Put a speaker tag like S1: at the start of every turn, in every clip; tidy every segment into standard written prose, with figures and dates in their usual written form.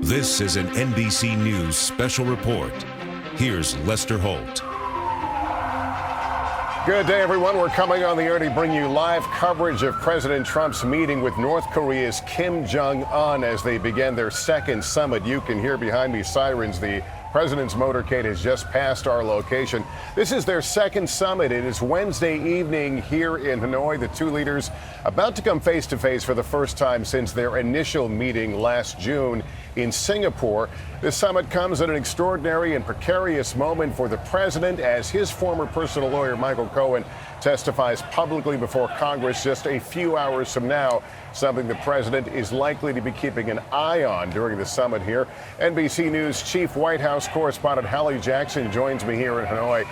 S1: This is an NBC News special report. Here's Lester Holt.
S2: Good day, everyone. We're coming on the air to bring you live coverage of President Trump's meeting with North Korea's Kim Jong-Un as they begin their second summit. You can hear behind me sirens. The president's motorcade has just passed our location. This is their second summit. It is Wednesday evening here in Hanoi. The two leaders about to come face to face for the first time since their initial meeting last June in Singapore. This summit comes at an extraordinary and precarious moment for the president as his former personal lawyer, Michael Cohen, testifies publicly before Congress just a few hours from now, something the president is likely to be keeping an eye on during the summit here. NBC News Chief White House correspondent Hallie Jackson joins me here in Hanoi.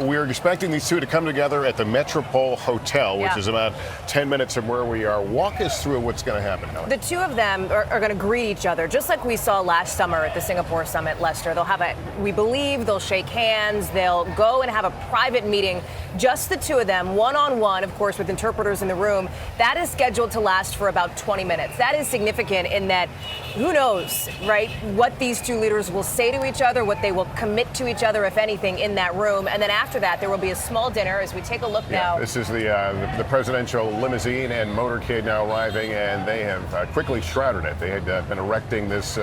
S2: We're expecting these two to come together at the Metropole Hotel, which is about 10 minutes from where we are. Walk us through what's going to happen, Hallie.
S3: The two of them are going to greet each other, just like we saw last summer at the Singapore summit, Lester. They'll have we believe they'll shake hands. They'll go and have a private meeting, just the two of them, one-on-one, of course, with interpreters in the room. That is scheduled to last for about 20 minutes. That is significant in that who knows, right, what these two leaders will say to each other, what they will commit to each other, if anything, in that room. And then after that, there will be a small dinner as we take a look now.
S2: This is the presidential limousine and motorcade now arriving, and they have quickly shrouded it. They had been erecting this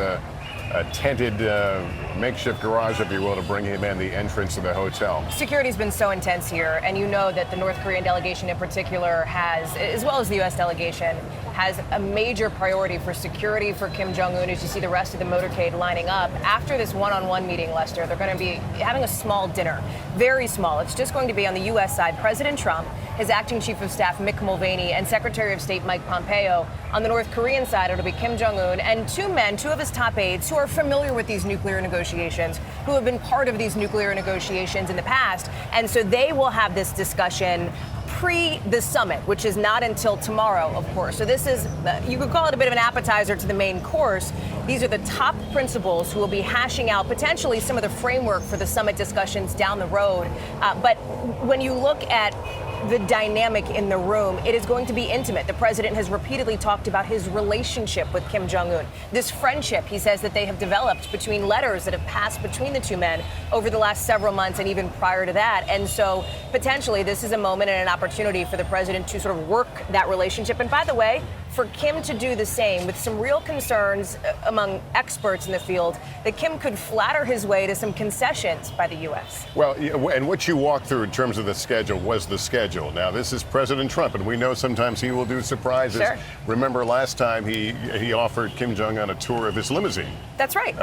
S2: tented makeshift garage, if you will, to bring him in the entrance of the hotel.
S3: Security's been so intense here, and you know that the North Korean delegation in particular has, as well as the U.S. delegation, has a major priority for security for Kim Jong-Un as you see the rest of the motorcade lining up. After this one-on-one meeting, Lester, they're going to be having a small dinner, very small. It's just going to be on the U.S. side, President Trump, his acting chief of staff, Mick Mulvaney, and Secretary of State Mike Pompeo. On the North Korean side, it'll be Kim Jong-Un and two of his top aides who are familiar with these nuclear negotiations, who have been part of these nuclear negotiations in the past. And so they will have this discussion pre the summit, which is not until tomorrow, of course. So this is, you could call it a bit of an appetizer to the main course. These are the top principals who will be hashing out potentially some of the framework for the summit discussions down the road. But when you look at the dynamic in the room, it is going to be intimate. The president has repeatedly talked about his relationship with Kim Jong-Un. This friendship, he says, that they have developed between letters that have passed between the two men over the last several months and even prior to that. And so potentially this is a moment and an opportunity for the president to sort of work that relationship. And by the way, for Kim to do the same, with some real concerns among experts in the field that Kim could flatter his way to some concessions by the U.S.
S2: Well, and what you walked through in terms of the schedule was the schedule. Now, this is President Trump, and we know sometimes he will do surprises.
S3: Sure.
S2: Remember last time he offered Kim Jong-un a tour of his limousine.
S3: That's right.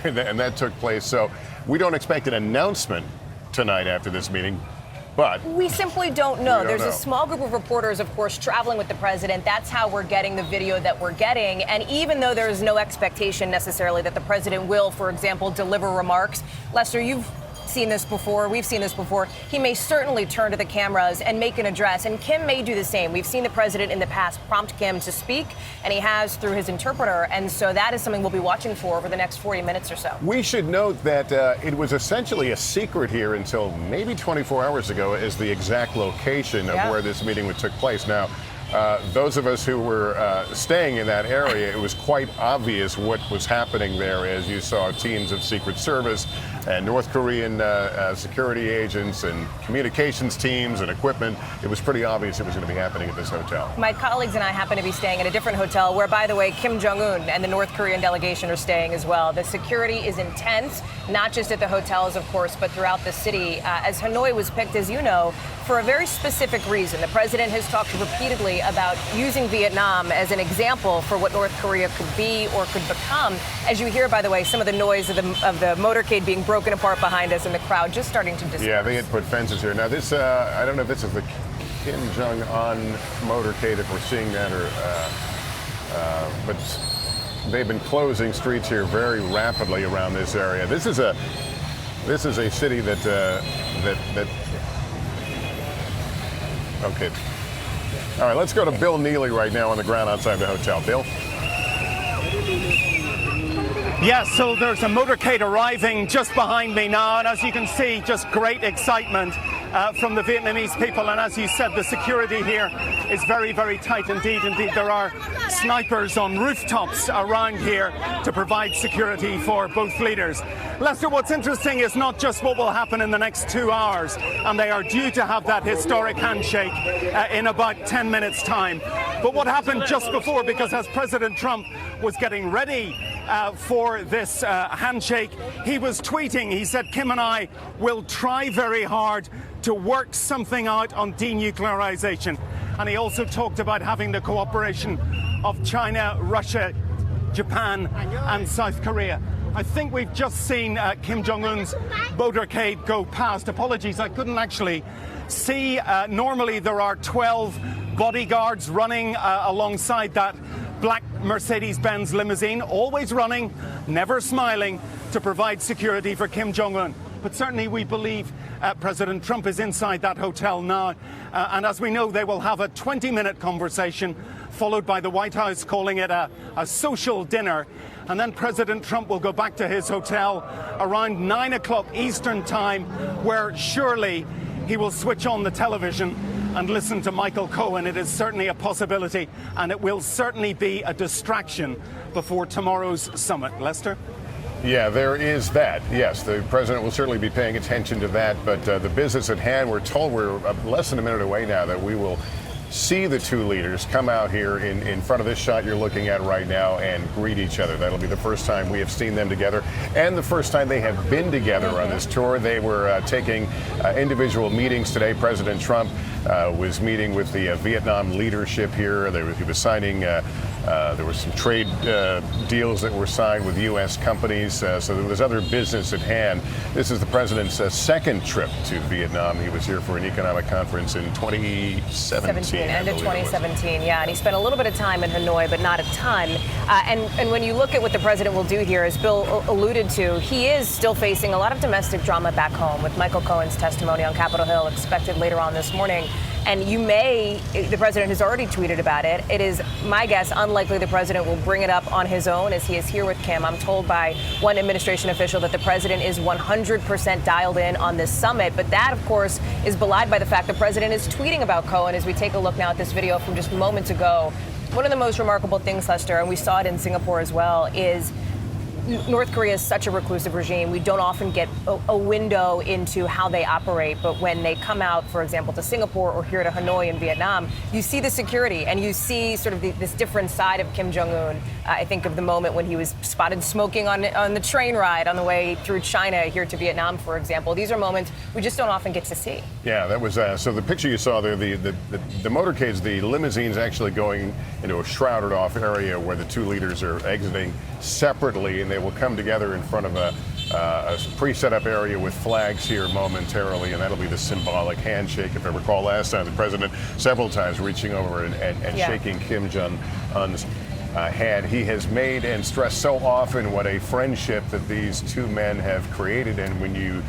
S2: And that took place. So we don't expect an announcement tonight after this meeting. But
S3: we simply don't know. There's a small group of reporters, of course, traveling with the president. That's how we're getting the video that we're getting. And even though there is no expectation necessarily that the president will, for example, deliver remarks, Lester, you've seen this before. We've seen this before. He may certainly turn to the cameras and make an address, and Kim may do the same. We've seen the president in the past prompt Kim to speak, and he has through his interpreter, and so that is something we'll be watching for over the next 40 minutes or so.
S2: We should note that it was essentially a secret here until maybe 24 hours ago as the exact location of where this meeting took place. Now, those of us who were staying in that area, it was quite obvious what was happening there as you saw teams of Secret Service and North Korean security agents and communications teams and equipment. It was pretty obvious it was going to be happening at this hotel.
S3: My colleagues and I happen to be staying at a different hotel where, by the way, Kim Jong-Un and the North Korean delegation are staying as well. The security is intense, not just at the hotels, of course, but throughout the city, as Hanoi was picked, as you know, for a very specific reason. The president has talked repeatedly about using Vietnam as an example for what North Korea could be or could become. As you hear, by the way, some of the noise of the motorcade being broken apart behind us and the crowd just starting to disperse.
S2: Yeah, they had put fences here. Now this, I don't know if this is the Kim Jong-un motorcade, if we're seeing that, or but they've been closing streets here very rapidly around this area. This is a city that okay. All right, let's go to Bill Neely right now on the ground outside the hotel. Bill?
S4: Yes, so there's a motorcade arriving just behind me now, and as you can see, just great excitement from the Vietnamese people. And as you said, the security here is very, very tight indeed. Indeed, there are snipers on rooftops around here to provide security for both leaders. Lester, what's interesting is not just what will happen in the next 2 hours, and they are due to have that historic handshake in about 10 minutes' time, but what happened just before, because as President Trump was getting ready for this handshake, he was tweeting. He said, Kim and I will try very hard to work something out on denuclearization. And he also talked about having the cooperation of China, Russia, Japan and South Korea. I think we've just seen Kim Jong-Un's motorcade go past. Apologies, I couldn't actually see. Normally there are 12 bodyguards running alongside that black Mercedes-Benz limousine, always running, never smiling, to provide security for Kim Jong-un. But certainly we believe President Trump is inside that hotel now. And as we know, they will have a 20-minute conversation, followed by the White House calling it a social dinner. And then President Trump will go back to his hotel around 9 o'clock Eastern time, where surely he will switch on the television and listen to Michael Cohen. It is certainly a possibility, and it will certainly be a distraction before tomorrow's summit. Lester?
S2: Yeah, there is that. Yes, the president will certainly be paying attention to that. But the business at hand, we're told we're less than a minute away now that we will see the two leaders come out here in front of this shot you're looking at right now and greet each other. That'll be the first time we have seen them together and the first time they have been together on this tour. They were taking individual meetings today. President Trump was meeting with the Vietnam leadership here. He was signing there were some trade deals that were signed with U.S. companies, so there was other business at hand. This is the president's second trip to Vietnam. He was here for an economic conference in 2017.
S3: End of 2017, yeah. And he spent a little bit of time in Hanoi, but not a ton. And when you look at what the president will do here, as Bill alluded to, he is still facing a lot of domestic drama back home, with Michael Cohen's testimony on Capitol Hill expected later on this morning. And the president has already tweeted about it. It is my guess unlikely the president will bring it up on his own as he is here with Kim. I'm told by one administration official that the president is 100% dialed in on this summit. But that, of course, is belied by the fact the president is tweeting about Cohen. As we take a look now at this video from just moments ago, one of the most remarkable things, Lester, and we saw it in Singapore as well, is North Korea is such a reclusive regime. We don't often get a window into how they operate. But when they come out, for example, to Singapore or here to Hanoi in Vietnam, you see the security and you see sort of this different side of Kim Jong-un. I think of the moment when he was spotted smoking on the train ride on the way through China here to Vietnam, for example. These are moments we just don't often get to see.
S2: Yeah, that was so the picture you saw there, the motorcades, the limousines actually going into a shrouded off area where the two leaders are exiting separately, and they will come together in front of a pre-set up area with flags here momentarily, and that'll be the symbolic handshake. If I recall last time, the president several times reaching over and shaking Kim Jong-un's hand. He has made and stressed so often what a friendship that these two men have created, and when you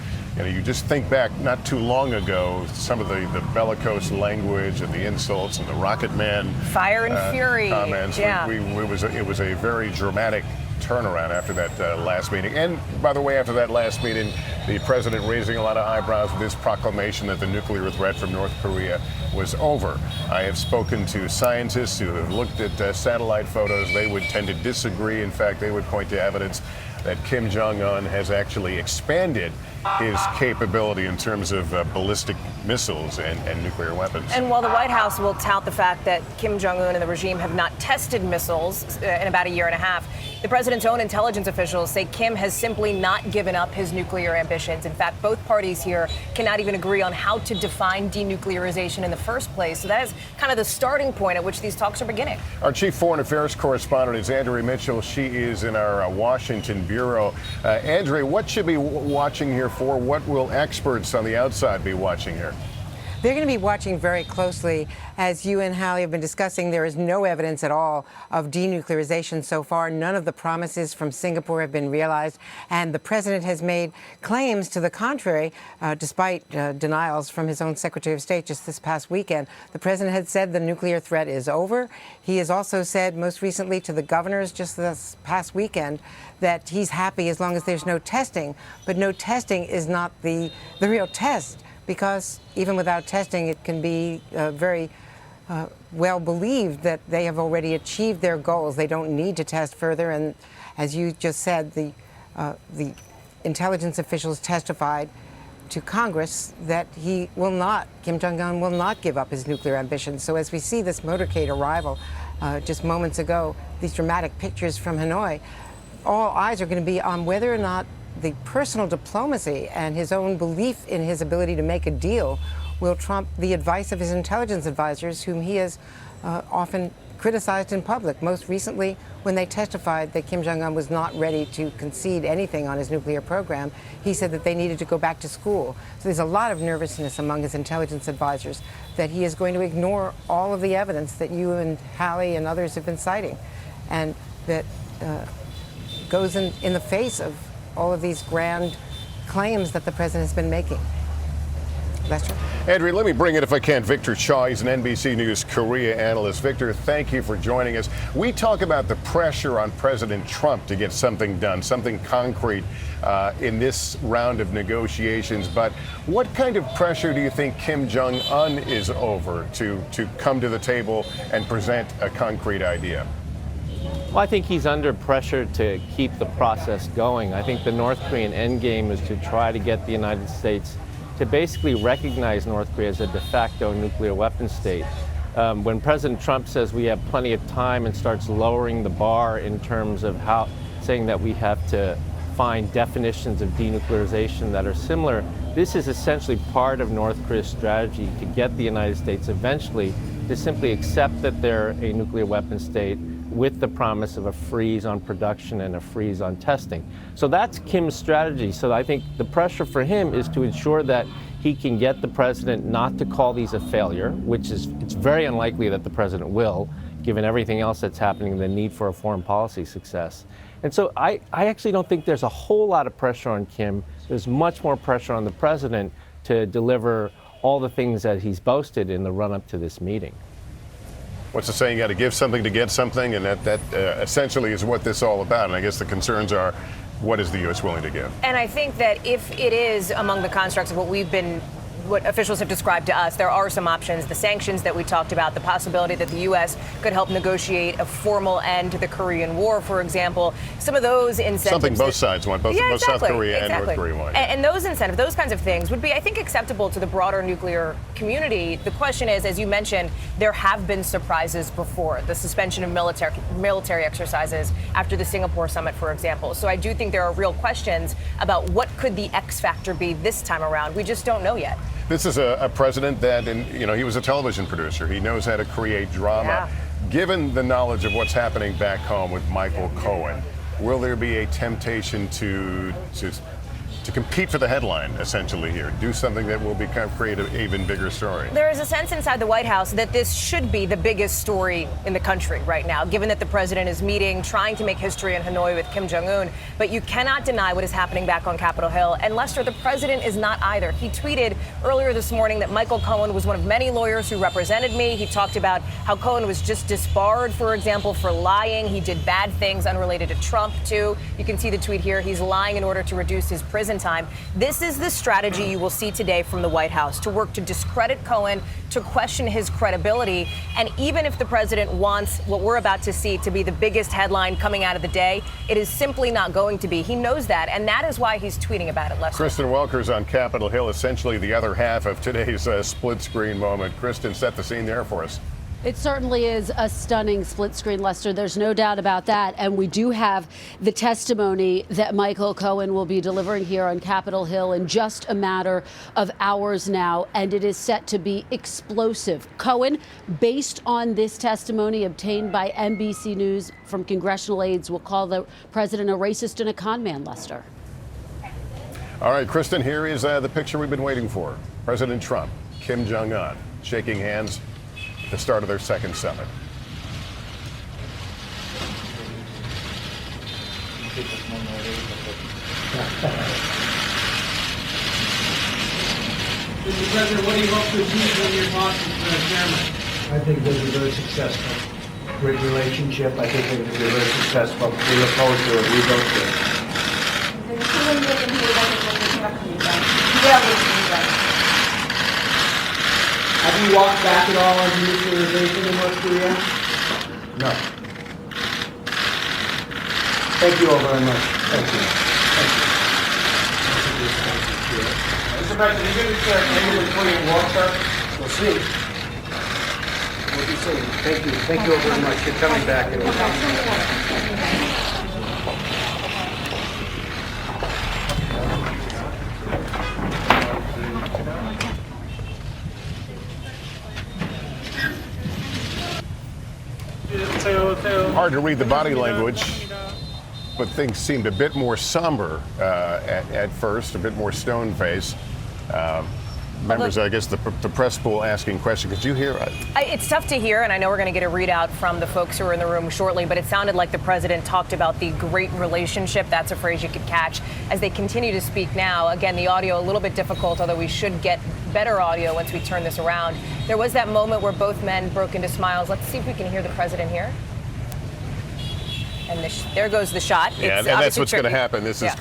S2: just think back not too long ago, some of the bellicose language and the insults and the Rocket Man
S3: fire and fury
S2: comments.
S3: Yeah.
S2: It was a very dramatic turnaround after that last meeting. And by the way, after that last meeting, the president raising a lot of eyebrows with his proclamation that the nuclear threat from North Korea was over. I have spoken to scientists who have looked at satellite photos. They would tend to disagree. In fact, they would point to evidence that Kim Jong-un has actually expanded his capability in terms of ballistic missiles and nuclear weapons.
S3: And while the White House will tout the fact that Kim Jong-un and the regime have not tested missiles in about a year and a half, the president's own intelligence officials say Kim has simply not given up his nuclear ambitions. In fact, both parties here cannot even agree on how to define denuclearization in the first place. So that is kind of the starting point at which these talks are beginning.
S2: Our chief foreign affairs correspondent is Andrea Mitchell. She is in our Washington bureau. Andrea, what should we be watching here for? What will experts on the outside be watching here?
S5: They're going to be watching very closely. As you and Hallie have been discussing, there is no evidence at all of denuclearization so far. None of the promises from Singapore have been realized. And the president has made claims to the contrary, despite denials from his own Secretary of State just this past weekend. The president had said the nuclear threat is over. He has also said most recently to the governors just this past weekend that he's happy as long as there's no testing. But no testing is not the real test, because even without testing, it can be very well believed that they have already achieved their goals. They don't need to test further. And as you just said, the intelligence officials testified to Congress that Kim Jong-un will not give up his nuclear ambitions. So as we see this motorcade arrival just moments ago, these dramatic pictures from Hanoi, all eyes are going to be on whether or not the personal diplomacy and his own belief in his ability to make a deal will trump the advice of his intelligence advisors, whom he has often criticized in public. Most recently, when they testified that Kim Jong-un was not ready to concede anything on his nuclear program, he said that they needed to go back to school. So there's a lot of nervousness among his intelligence advisors that he is going to ignore all of the evidence that you and Hallie and others have been citing, and that goes in the face of all of these grand claims that the president has been making. Lester?
S2: Andrea, let me bring in, if I can, Victor Shaw. He's an NBC News Korea analyst. Victor, thank you for joining us. We talk about the pressure on President Trump to get something done, something concrete in this round of negotiations. But what kind of pressure do you think Kim Jong-un is over to come to the table and present a concrete idea?
S6: Well, I think he's under pressure to keep the process going. I think the North Korean endgame is to try to get the United States to basically recognize North Korea as a de facto nuclear weapon state. When President Trump says we have plenty of time and starts lowering the bar in terms of saying that we have to find definitions of denuclearization that are similar, this is essentially part of North Korea's strategy to get the United States eventually to simply accept that they're a nuclear weapon state with the promise of a freeze on production and a freeze on testing. So that's Kim's strategy. So I think the pressure for him is to ensure that he can get the president not to call these a failure, which it's very unlikely that the president will, given everything else that's happening, the need for a foreign policy success. And so I actually don't think there's a whole lot of pressure on Kim. There's much more pressure on the president to deliver all the things that he's boasted in the run-up to this meeting.
S2: What's the saying? You got to give something to get something, and that essentially is what this is all about. And I guess the concerns are, what is the U.S. willing to give?
S3: And I think that if it is among the constructs of what officials have described to us, there are some options. The sanctions that we talked about, the possibility that the U.S. could help negotiate a formal end to the Korean War, for example. Some of those incentives. Something
S2: both sides want, both South Korea and North Korea want.
S3: And those incentives, those kinds of things would be, I think, acceptable to the broader nuclear community. The question is, as you mentioned, there have been surprises before. The suspension of military exercises after the Singapore summit, for example. So I do think there are real questions about what could the X factor be this time around. We just don't know yet.
S2: This is a president that, he was a television producer. He knows how to create drama.
S3: Yeah.
S2: Given the knowledge of what's happening back home with Michael Cohen, will there be a temptation to compete for the headline, essentially, here? Do something that will create an even bigger story?
S3: There is a sense inside the White House that this should be the biggest story in the country right now, given that the president is trying to make history in Hanoi with Kim Jong-un. But you cannot deny what is happening back on Capitol Hill. And Lester, the president is not either. He tweeted earlier this morning that Michael Cohen was one of many lawyers who represented me. He talked about how Cohen was just disbarred, for example, for lying. He did bad things unrelated to Trump, too. You can see the tweet here. He's lying in order to reduce his prison time. This is the strategy you will see today from the White House, to work to discredit Cohen, to question his credibility. And even if the president wants what we're about to see to be the biggest headline coming out of the day, it is simply not going to be. He knows that, and that is why he's tweeting about it, Lester.
S2: Kristen Welker's on Capitol Hill, essentially the other half of today's split screen moment. Kristen, set the scene there for us.
S7: It certainly is a stunning split screen, Lester. There's no doubt about that. And we do have the testimony that Michael Cohen will be delivering here on Capitol Hill in just a matter of hours now. And it is set to be explosive. Cohen, based on this testimony obtained by NBC News from congressional aides, will call the president a racist and a con man, Lester.
S2: All right, Kristen, here is the picture we've been waiting for. President Trump, Kim Jong-un, shaking hands. The start of their second summit.
S8: Mr. President, what do you hope to achieve when you're talking to the chairman?
S9: I think they'll be very successful. Great relationship. I think they're going to be very successful. We look forward to it. We both do. you walked back at all on denuclearization in North Korea? No. Thank you all very much. Thank you. Mr. President, are you going to end the 20 walk, sir? We'll see. We'll be seeing. Thank you. Thank you all very much. You're coming back.
S2: Hard to read the body language, but things seemed a bit more somber at first, a bit more stone-faced. Members, I guess, the press pool asking questions. Could you hear?
S3: It's tough to hear, and I know we're going to get a readout from the folks who are in the room shortly, but it sounded like the president talked about the great relationship. That's a phrase you could catch as they continue to speak now. Again, the audio a little bit difficult, although we should get better audio once we turn this around. There was that moment where both men broke into smiles. Let's see if we can hear the president here. And there goes the shot.
S2: Yeah, and that's what's going to happen. This is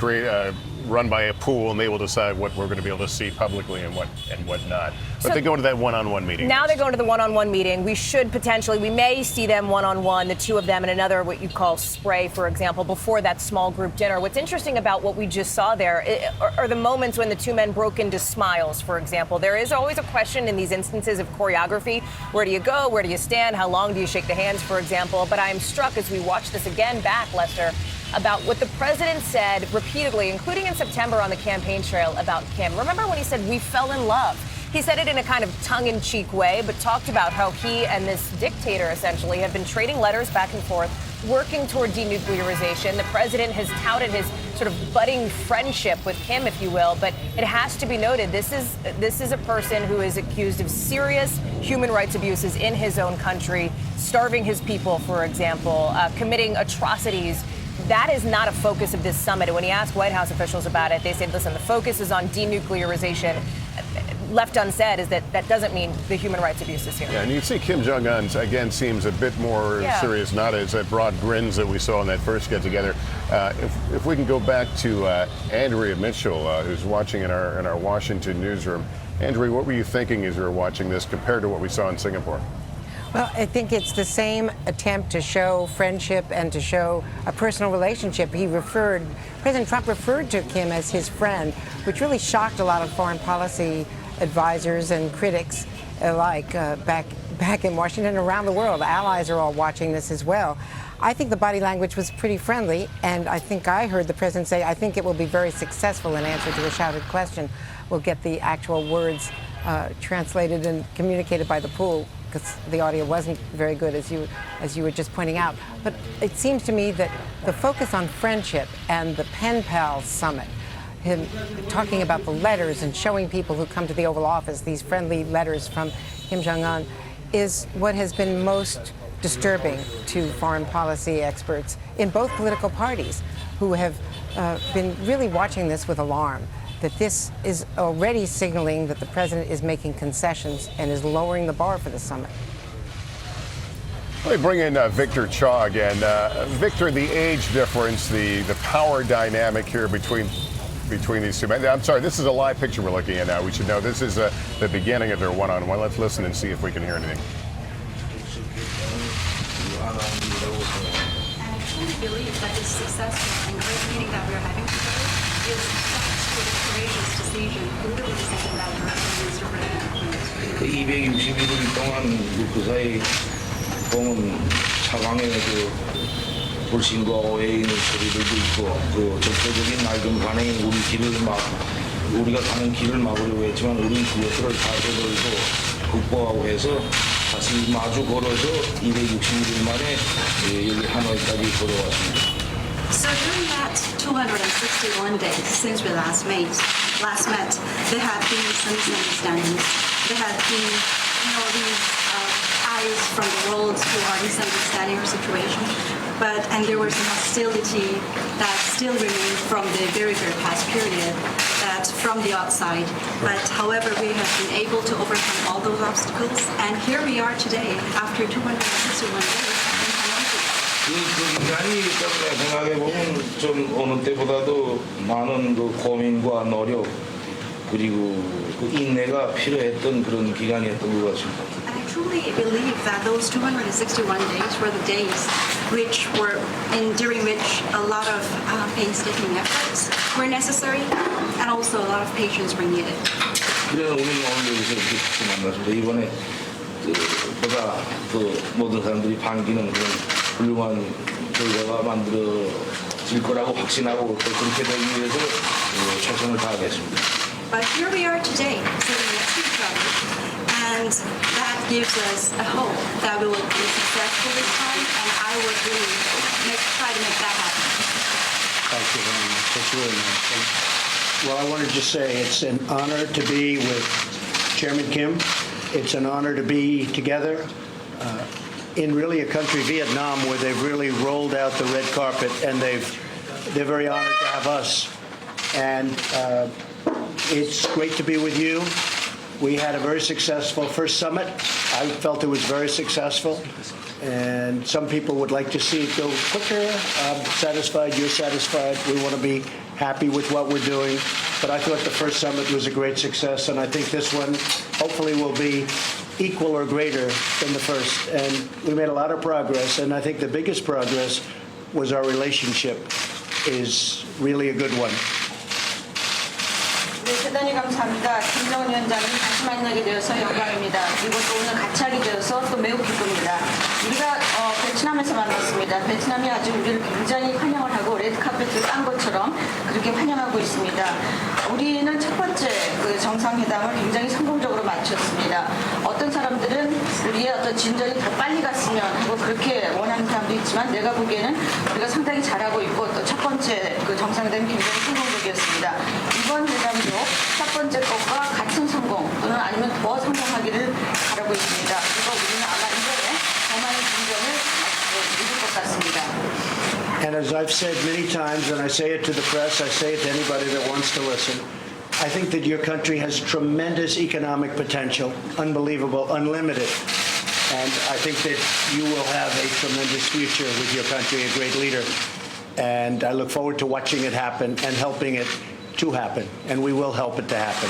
S2: run by a pool, and they will decide what we're going to be able to see publicly and what not. But so they go into that one-on-one meeting.
S3: Now they're going to the one-on-one meeting. We may see them one-on-one, the two of them, in another what you call spray, for example, before that small group dinner. What's interesting about what we just saw there are the moments when the two men broke into smiles, for example. There is always a question in these instances of choreography. Where do you go? Where do you stand? How long do you shake the hands, for example? But I am struck as we watch this again back, Lester, about what the president said repeatedly, including in September on the campaign trail about Kim. Remember when he said, "We fell in love"? He said it in a kind of tongue-in-cheek way, but talked about how he and this dictator essentially have been trading letters back and forth, working toward denuclearization. The president has touted his sort of budding friendship with Kim, if you will, but it has to be noted, this is a person who is accused of serious human rights abuses in his own country, starving his people, for example, committing atrocities. That is not a focus of this summit. And when he asked White House officials about it, they said, listen, the focus is on denuclearization. Left unsaid is that doesn't mean the human rights abuses here.
S2: Yeah, and you see Kim Jong-un, again, seems a bit more serious, not as that broad grins that we saw in that first get-together. If we can go back to Andrea Mitchell, who's watching in our Washington newsroom. Andrea, what were you thinking as you were watching this compared to what we saw in Singapore?
S5: Well, I think it's the same attempt to show friendship and to show a personal relationship. President Trump referred to Kim as his friend, which really shocked a lot of foreign policy advisors and critics alike back in Washington and around the world. Allies are all watching this as well. I think the body language was pretty friendly, and I think I heard the president say, I think it will be very successful in answer to a shouted question. We'll get the actual words translated and communicated by the pool, because the audio wasn't very good, as you were just pointing out. But it seems to me that the focus on friendship and the pen pal summit, him talking about the letters and showing people who come to the Oval Office these friendly letters from Kim Jong-un, is what has been most disturbing to foreign policy experts in both political parties, who have been really watching this with alarm, that this is already signaling that the president is making concessions and is lowering the bar for the summit.
S2: Let me bring in Victor Cha again. Victor, the age difference, the power dynamic here between these two men. I'm sorry, this is a live picture we're looking at now. We should know this is the beginning of their one-on-one. Let's listen and see if we can hear anything.
S10: And I truly believe that this successful and great meeting that we're having today is thanks to the courageous decision, political decision that we're making, Mr. President.
S11: 261일 동안 그 사이 보면 차강의 불신과 오해에 있는 소리들도 있고 그 적대적인 낡은 관행이 우리가 가는 길을 막으려고 했지만 우리는 그것들을 다 되돌고 극복하고 해서 다시 마주 걸어서 261일 만에 여기 하노이까지 걸어왔습니다.
S10: So during that 261 days since we last met, there have been some misunderstandings. There have been, these eyes from the world who are misunderstanding our situation. And there was some hostility that still remained from the very, very past period, that from the outside. But however, we have been able to overcome all those obstacles. And here we are today, after 261 days.
S11: 그 인간이 생각해 보면 좀 어느 때보다도 많은 그 고민과 노력 그리고 그 인내가 필요했던 그런 기간이었던 것 같습니다.
S10: And I truly believe that those 261 days were the days during which a lot of painstaking efforts were necessary and also a lot of patience were needed.
S11: 그래서 우리는 오늘 여기서 이렇게 만났습니다. 이번에 보다 더 모든 사람들이 반기는 그런 훌륭한 결과가 만들어질 거라고 확신하고 또 그렇게 되기 위해서 최선을 다하겠습니다.
S10: But here we are today, sitting next to each other, and that gives us a hope that we will be successful this time, and I will really try to make that happen.
S9: Thank you very much. That's really nice. And, well, I wanted to say it's an honor to be with Chairman Kim. It's an honor to be together in really a country, Vietnam, where they've really rolled out the red carpet, and they're very honored to have us. And it's great to be with you. We had a very successful first summit. I felt it was very successful. And some people would like to see it go quicker. I'm satisfied. You're satisfied. We want to be happy with what we're doing. But I thought the first summit was a great success. And I think this one hopefully will be equal or greater than the first. And we made a lot of progress. And I think the biggest progress was our relationship is really a good one.
S12: 대단히 감사합니다. 김정은 위원장님 다시 만나게 되어서 영광입니다. 그리고 또 오늘 같이 하게 되어서 또 매우 기쁩니다. 우리가 베트남에서 만났습니다. 베트남이 아주 우리를 굉장히 환영을 하고 레드카펫을 깐 것처럼 그렇게 환영하고 있습니다. 우리는 첫 번째 그 정상회담을 굉장히 성공적으로 마쳤습니다. 어떤 사람들은 우리의 어떤 진전이 더 빨리 갔으면 하고 그렇게 원하는 사람도 있지만 내가 보기에는 우리가 상당히 잘하고 있고 또 첫 번째 그 정상회담이 굉장히 성공적이었습니다. 이번 회담도 첫 번째 것과 같은 성공 또는 아니면 더 성공하기를 바라고 있습니다. 그리고 우리는 아마 이번에 더 많은 진전을 이룰 것 같습니다.
S9: And as I've said many times, and I say it to the press, I say it to anybody that wants to listen, I think that your country has tremendous economic potential, unbelievable, unlimited. And I think that you will have a tremendous future with your country, a great leader. And I look forward to watching it happen and helping it to happen. And we will help it to happen.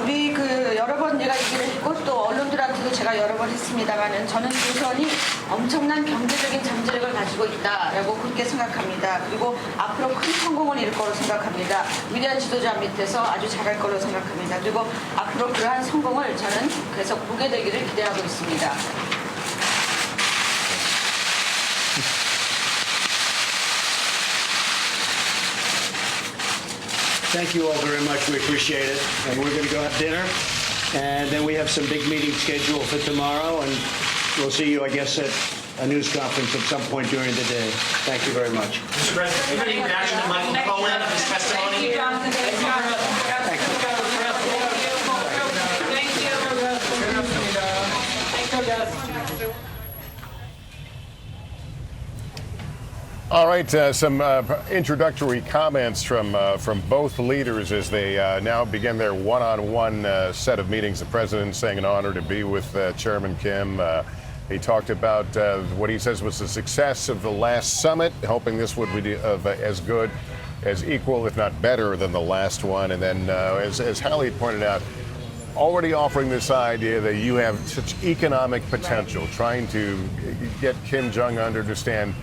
S12: 우리 여러 번 제가 얘기를 했고 또 언론들한테도 제가 여러 번 했습니다만은 저는 조선이 엄청난 경제적인 잠재력을 가지고 있다라고 그렇게 생각합니다. 그리고 앞으로 큰 성공을 이룰 거로 생각합니다. 위대한 지도자 밑에서 아주 잘할 거로 생각합니다. 그리고 앞으로 그러한 성공을 저는 계속 보게 되기를 기대하고 있습니다.
S9: Thank you all very much. We appreciate it. And we're going to go have dinner. And then we have some big meetings scheduled for tomorrow. And we'll see you, I guess, at a news conference at some point during the day. Thank you very much.
S13: Mr. President, any reaction to Michael Cohen of his testimony?
S12: Thank you, Jonathan. Thank you.
S2: All right, some introductory comments from both leaders as they now begin their one-on-one set of meetings. The president saying an honor to be with Chairman Kim. He talked about what he says was the success of the last summit, hoping this would be as good, as equal, if not better, than the last one. And then, as Hallie pointed out, already offering this idea that you have such economic potential, trying to get Kim Jong-Un to understand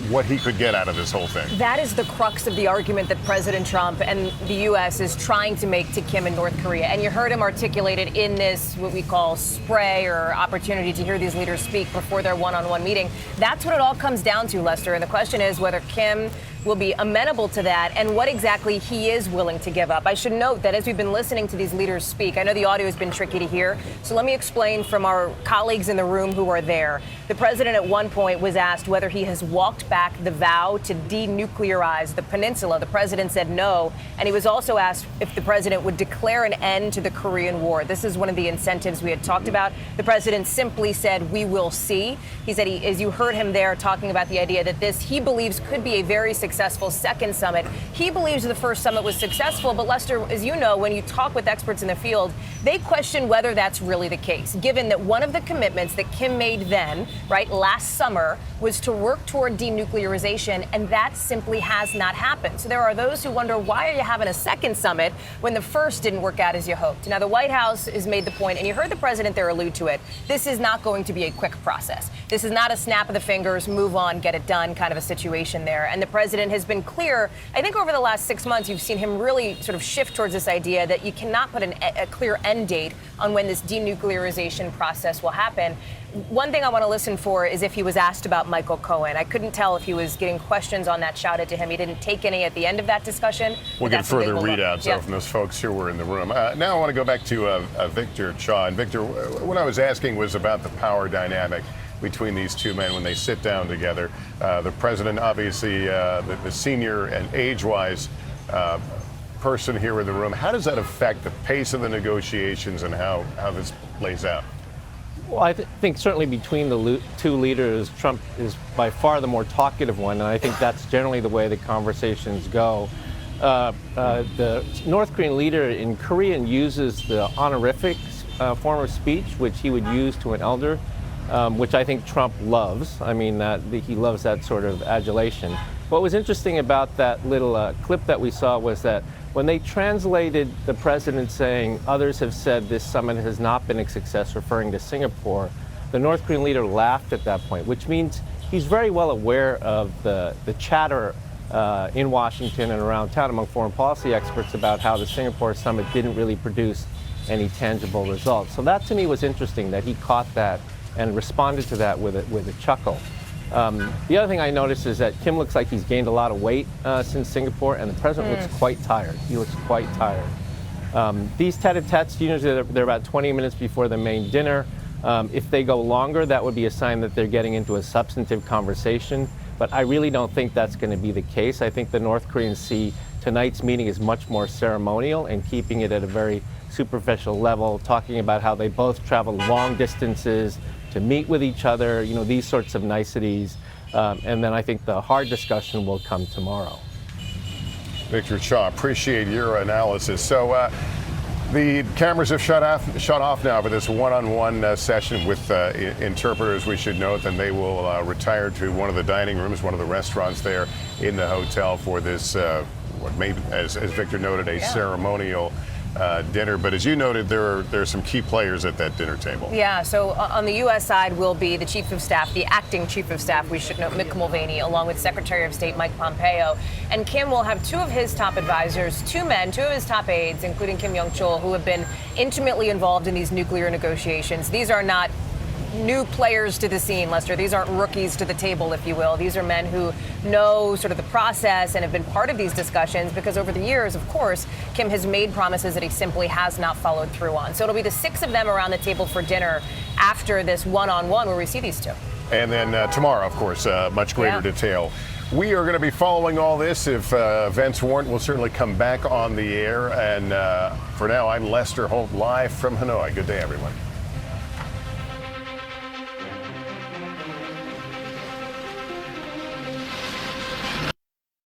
S2: what he could get out of this whole thing.
S3: That is the crux of the argument that President Trump and the U.S. is trying to make to Kim in North Korea. And you heard him articulate it in this, what we call spray or opportunity to hear these leaders speak before their one-on-one meeting. That's what it all comes down to, Lester. And the question is whether Kim will be amenable to that and what exactly he is willing to give up. I should note that as we've been listening to these leaders speak, I know the audio has been tricky to hear, so let me explain from our colleagues in the room who are there. The president at one point was asked whether he has walked back the vow to denuclearize the peninsula. The president said no, and he was also asked if the president would declare an end to the Korean War. This is one of the incentives we had talked about. The president simply said, "We will see." He said, as you heard him there talking about the idea that this, he believes, could be a very successful successful second summit. He believes the first summit was successful, but Lester, as you know, when you talk with experts in the field, they question whether that's really the case, given that one of the commitments that Kim made then, right, last summer, was to work toward denuclearization, and that simply has not happened. So there are those who wonder, why are you having a second summit when the first didn't work out as you hoped? Now, the White House has made the point, and you heard the president there allude to it, this is not going to be a quick process. This is not a snap of the fingers, move on, get it done kind of a situation there. And the president has been clear. I think over the last 6 months, you've seen him really sort of shift towards this idea that you cannot put a clear end date on when this denuclearization process will happen. One thing I want to listen for is if he was asked about Michael Cohen. I couldn't tell if he was getting questions on that shouted to him. He didn't take any at the end of that discussion.
S2: We'll get further readouts from those folks who were in the room. Now I want to go back to Victor Cha. And Victor, what I was asking was about the power dynamic between these two men when they sit down together. The president, obviously, the senior and age-wise person here in the room. How does that affect the pace of the negotiations and how this plays out?
S6: Well, I think certainly between the two leaders, Trump is by far the more talkative one, and I think that's generally the way the conversations go. The North Korean leader in Korean uses the honorific form of speech, which he would use to an elder, which I think Trump loves. I mean, he loves that sort of adulation. What was interesting about that little clip that we saw was that when they translated the president saying, others have said this summit has not been a success, referring to Singapore, the North Korean leader laughed at that point, which means he's very well aware of the chatter in Washington and around town among foreign policy experts about how the Singapore summit didn't really produce any tangible results. So that to me was interesting, that he caught that and responded to that with a chuckle. The other thing I noticed is that Kim looks like he's gained a lot of weight since Singapore, and the president looks quite tired. He looks quite tired. These tete-a-tetes, usually they're about 20 minutes before the main dinner. If they go longer, that would be a sign that they're getting into a substantive conversation. But I really don't think that's going to be the case. I think the North Koreans see tonight's meeting as much more ceremonial and keeping it at a very superficial level, talking about how they both traveled long distances to meet with each other, these sorts of niceties. And then I think the hard discussion will come tomorrow.
S2: Victor Cha, appreciate your analysis. So the cameras have shut off now for this one-on-one session with interpreters. We should note that they will retire to one of the dining rooms, one of the restaurants there in the hotel for this, what may, as Victor noted, a ceremonial dinner. But as you noted, there are some key players at that dinner table.
S3: Yeah, so on the U.S. side will be the Chief of Staff, the acting Chief of Staff, we should note, Mick Mulvaney, along with Secretary of State Mike Pompeo. And Kim will have two of his top advisors, two of his top aides, including Kim Jong-Un, who have been intimately involved in these nuclear negotiations. These are not new players to the scene, Lester. These aren't rookies to the table, if you will. These are men who know sort of the process and have been part of these discussions because over the years, of course, Kim has made promises that he simply has not followed through on. So it'll be the six of them around the table for dinner after this one-on-one where we see these two.
S2: And then tomorrow, of course, much greater detail. We are going to be following all this. If events warrant, we'll certainly come back on the air. And for now, I'm Lester Holt, live from Hanoi. Good day, everyone.